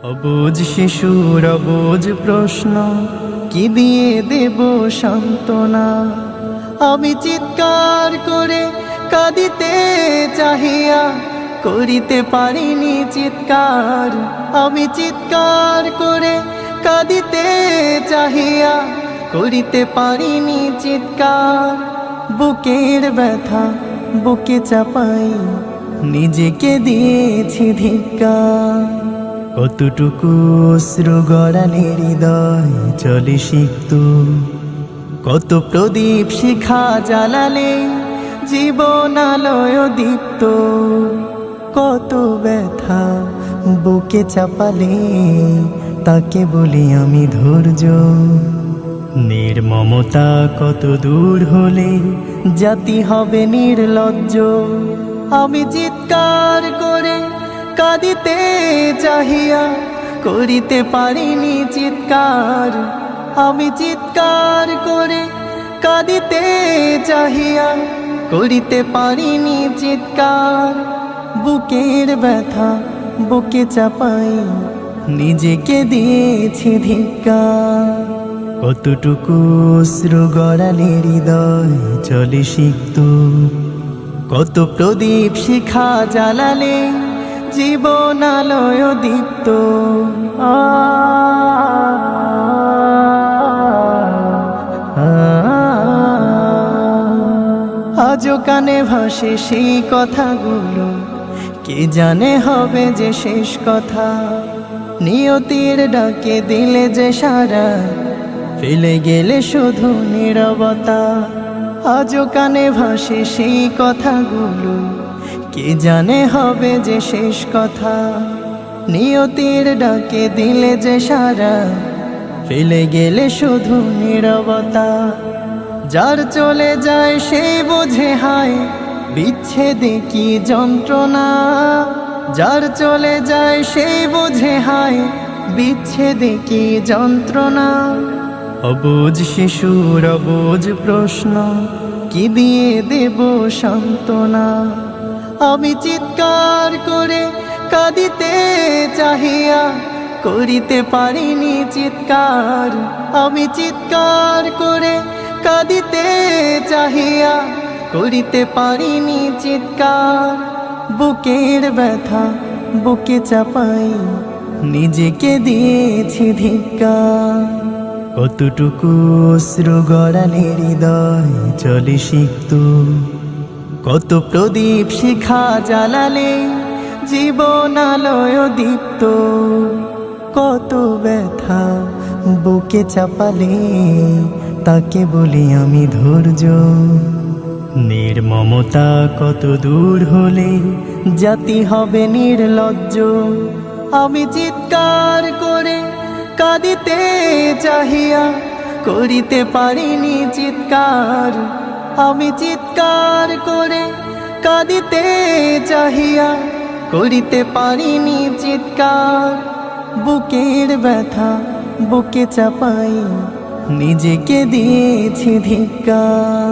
অবুঝ শিশুর অবুঝ প্রশ্ন, কি দিয়ে দেব সান্ত্বনা। আমি চিৎকার করে কাঁদিতে চাহিয়া করিতে পারিনি চিৎকার। আমি চিৎকার করে কাঁদিতে চাহিয়া করিতে পারিনি চিৎকার। বুকের ব্যথা বুকে চাপাই নিজেকে দিয়েছি ধিক্কার। কতটুকু অশ্রু গড়ালে হৃদয় চলে সিক্ত, কত প্রদীপ শিখা জ্বালালে জীবন আলোয় দীপ্ত। কত ব্যথা বুকে চাপালে তাকে বলি আমি ধৈর্য। নির্মমতা কত দূর হলে জাতি হবে নির্লজ্জ। আমি চিৎকার করে কাঁদিতে চাহিয়া করিতে পারিনি চিৎকার। আমি চিৎকার করে কাঁদিতে চাহিয়া করিতে পারিনি চিৎকার। বুকের ব্যথা বুকে চাপাই নিজেকে দিয়েছি ধিক্কার। কতটুকু অশ্রু গড়ালে হৃদয় চলে সিক্ত, কত প্রদীপ শিখা জ্বালালে জীবন আলোয় দীপ্ত। আজও কানে ভাসে সেই কথাগুলো, কে জানে হবে যে শেষ কথা। নিয়তির ডাকে দিলে যে সারা, ফেলে গেলে শুধু নীরবতা। আজও কানে ভাসে সেই কথাগুলো, কে জানে হবে যে শেষ কথা। নিয়তির ডাকে দিলে যে সারা, ফেলে গেলে শুধু নীরবতা। যার চলে যায় সেই বোঝে হায় বিচ্ছেদে কি যন্ত্রণা। যার চলে যায় সেই বোঝে হায় বিচ্ছেদে কি যন্ত্রণা। অবুঝ শিশুর অবুঝ প্রশ্ন, কি দিয়ে দেব সান্ত্বনা। আমি চিৎকার করে কাঁদিতে চাহিয়া করিতে পারিনি চিৎকার। আমি চিৎকার করে কাঁদিতে চাহিয়া করিতে পারিনি চিৎকার। বুকের ব্যথা বুকে চাপাই নিজেকে দিয়েছি ধিক্কার। কতটুকু অশ্রু গড়ালে হৃদয় চলে সিক্ত, কত প্রদীপ শিখা জ্বালালে জীবন আলোয় দীপ্ত। কত ব্যথা বুকে চাপালে তাকে বলি আমি ধৈর্য। নির্মমতা কত দূর হলে জাতি হবে নির্লজ্জ। আমি চিৎকার করে কাঁদিতে চাহিয়া করিতে পারিনি চিৎকার। আমি চিৎকার করে কাঁদিতে চাহিয়া করিতে পারিনি চিৎকার। বুকের ব্যথা বুকে চাপাই নিজেকে দিয়েছি ধিক্কার।